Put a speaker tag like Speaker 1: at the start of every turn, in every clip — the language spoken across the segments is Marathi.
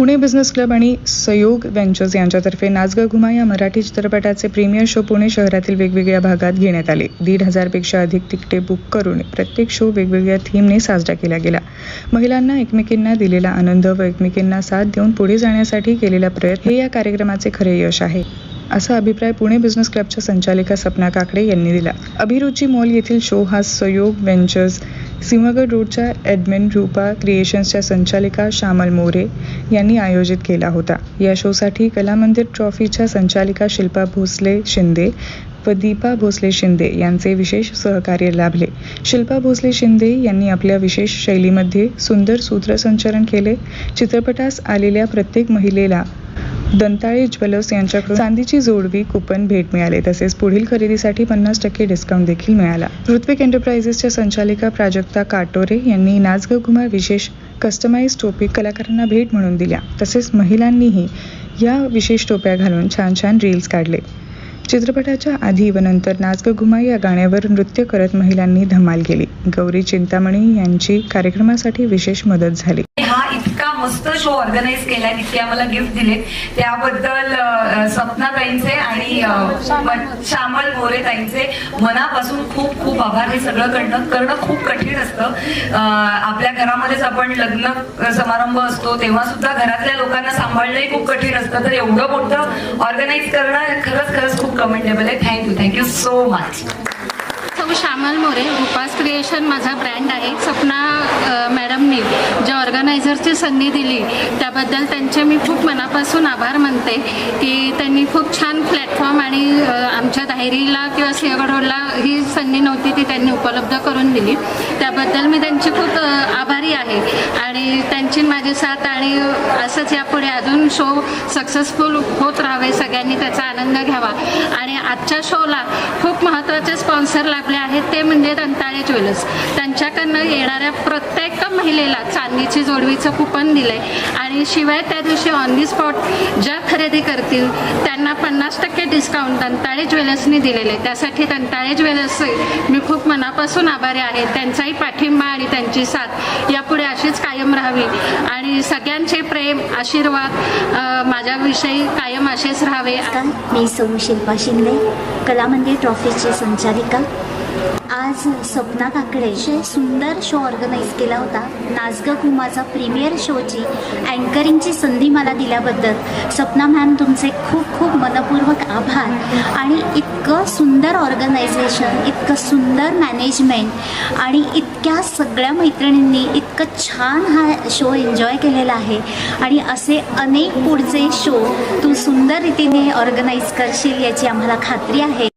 Speaker 1: पुणे बिझनेस क्लब आणि सहयोग व्हेंचर्स यांच्यातर्फे नाच ग घुमा या मराठी चित्रपटाचे प्रीमियर शो पुणे शहरातील वेगवेगळ्या भागात घेण्यात आले. 1,500 पेक्षा अधिक तिकिटे बुक करून प्रत्येक शो वेगवेगळ्या थीमने साजरा केला गेला. महिलांना एकमेकींना दिलेला आनंद व एकमेकींना साथ देऊन पुढे जाण्यासाठी केलेला प्रयत्न हे या कार्यक्रमाचे खरे यश आहे, असा अभिप्राय पुणे बिझनेस क्लबच्या संचालिका सपना काकडे यांनी दिला. अभिरुची मॉल येथील शो हा सहयोग व्हेंचर्स, सिंहगड रोडच्या ॲडमिन रूपा क्रिएशन्सच्या संचालिका श्यामल मोरे यांनी आयोजित केला होता. या शोसाठी कलामंदिर ट्रॉफीच्या संचालिका शिल्पा भोसले शिंदे व दीपा भोसले शिंदे यांचे विशेष सहकार्य लाभले. शिल्पा भोसले शिंदे यांनी आपल्या विशेष शैलीमध्ये सुंदर सूत्रसंचलन केले. चित्रपटास आलेल्या प्रत्येक महिलेला दंताळे ज्वेलर्स यांच्याकडून चांदीची जोडवी कुपन भेट मिळाले. तसेच पुढील खरेदीसाठी 50% डिस्काउंट देखील मिळाला. ऋत्विक एंटरप्राइजेसच्या संचालिका प्राजक्ता काटोरे यांनी नाच ग घुमा विशेष कस्टमाइज टोपी कलाकारांना भेट म्हणून दिल्या. तसेच महिलांनीही या विशेष टोप्या घालून छान छान रील्स काढले. चित्रपटाच्या आधी व नंतर नाच ग घुमा या गाण्यावर नृत्य करत महिलांनी धमाल केली. गौरी चिंतामणी यांची कार्यक्रमासाठी विशेष मदत झाली.
Speaker 2: हा इतका मस्त शो ऑर्गनाईज केलाय, इतके आम्हाला गिफ्ट दिले त्याबद्दल सपना ताईंचे आणि श्यामल मोरे ताईंचे मनापासून खूप खूप आभार. हे सगळं करणं खूप कठीण असतं. आपल्या घरामध्येच आपण लग्न समारंभ असतो तेव्हा सुद्धा घरातल्या लोकांना सांभाळणंही खूप कठीण असतं, तर एवढं मोठं ऑर्गनाईज करणं खरंच खूप कमेंडेबल आहे. Thank you so much.
Speaker 3: Shyamal More, Rupa's creation माझा ब्रँड आहे. सपना मॅडमनी ज्या ऑर्गनायझरची संधी दिली त्याबद्दल त्यांचे मी खूप मनापासून आभार मानते की त्यांनी खूप छान प्लॅटफॉर्म आणि आमच्या दाहेरीला किंवा सिंहगड रोडला ही संधी नव्हती ती त्यांनी उपलब्ध करून दिली. त्याबद्दल मी त्यांची खूप आभारी आहे आणि त्यांची माझी साथ आणि असंच यापुढे अजून शो सक्सेसफुल होत राहावे, सगळ्यांनी त्याचा आनंद घ्यावा. आणि आजच्या शोला खूप महत्त्वाचे स्पॉन्सर लाभले आहेत, ते म्हणजे दंताळे ज्वेलर्स. त्यांच्याकडनं येणाऱ्या प्रत्येक महिलेला चांदीची जोडवीचं कुपन दिलंय आणि शिवाय त्या दिवशी ऑन दी स्पॉट ज्या खरेदी करतील त्यांना 50% डिस्काउंट दंताळे ज्वेलर्सनी दिलेले. त्यासाठी दंताळे ज्वेलर्स मी खूप मनापासून आभारी आहे. त्यांचाही पाठिंबा आणि त्यांची साथ यापुढे अशीच कायम राहावी आणि सगळ्यांचे प्रेम आशीर्वाद माझ्याविषयी कायम असेच राहावे.
Speaker 4: मी सौ शिल्पा शिंदे, कलामंदिर ट्रॉफीची संचालिका. आज सपना काकडे सुंदर शो ऑर्गनाईज केला होता. नाच ग घुमाचा प्रीमियर शोची अँकरिंगची संधी मला दिल्याबद्दल सपना मॅम तुमचे खूप खूप मनपूर्वक आभार. आणि इतकं सुंदर ऑर्गनायझेशन, इतकं सुंदर मॅनेजमेंट आणि इतक्या सगळ्या मैत्रिणींनी इतकं छान हा शो एन्जॉय केलेला आहे आणि असे अनेक पुढचे शो तू सुंदर रीतीने ऑर्गनाईज करशील याची आम्हाला खात्री आहे.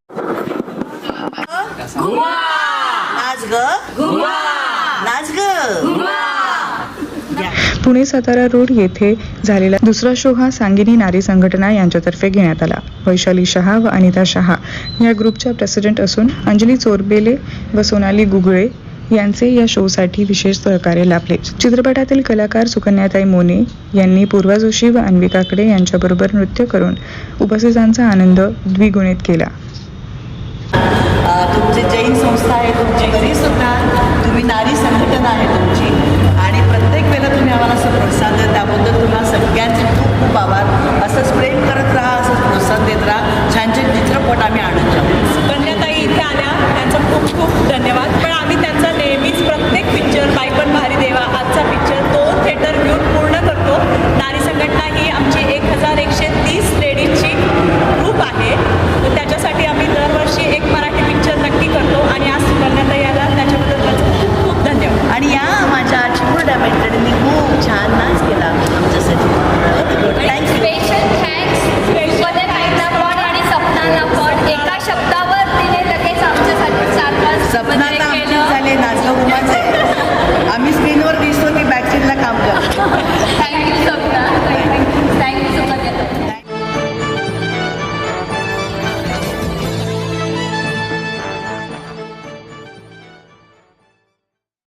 Speaker 1: पुणे सातारा रोड येथे झालेला दुसरा शो हा सांगिनी नारी संघटना यांच्यातर्फे घेण्यात आला. वैशाली शहा व अनिता शहा या ग्रुपच्या प्रेसिडेंट असून अंजली चोरबेले व सोनाली गुगळे यांचे या शोसाठी विशेष सहकार्य लाभले. चित्रपटातील कलाकार सुकन्याताई मोने यांनी पूर्वा जोशी व अन्वी काकडे यांच्याबरोबर नृत्य करून उपस्थितांचा आनंद द्विगुणित केला.
Speaker 5: तुमची जैन संस्था आहे, तुमची घरी सुद्धा तुम्ही नारी संघटना आहे तुमची आणि प्रत्येक वेळेला तुम्ही आम्हाला असं प्रोत्साहन देता त्याबद्दल तुम्हाला सगळ्यांचे खूप खूप आभार. असंच प्रेम करत राहा, असंच प्रोत्साहन देत राहा. छान छान चित्रपट आम्ही आणत जाऊ.
Speaker 6: कन्याताई इथे आल्या त्यांचा खूप खूप धन्यवाद. पण आम्ही त्यांचा नेहमीच प्रत्येक पिक्चर बाई पण भारी देवा आजचा पिक्चर तो थिएटर घेऊन पूर्ण करतो. नारी संघटना ही आमची 1130 लेडीजची ग्रुप आहे, तर त्याच्यासाठी आम्ही दरवर्षी एक मराठी पिक्चर नक्की करतो आणि आज कन्याताई आल्या त्याच्याबद्दल त्यांचं खूप खूप धन्यवाद.
Speaker 5: आणि या माझ्या चिमुरड्या मैत्रिणींनी खूप छान नाच केला आमच्यासाठी. थँक्यू.
Speaker 7: स्पेशल थँक्स आणि सपनाला पण एका शब्दावर तिने लगेच आमच्यासाठी
Speaker 5: सपना तर आमची झाले, नाच ग घुमाचं आहे. आम्ही स्क्रीनवर दिसतो की बॅकसीटला काम करतो.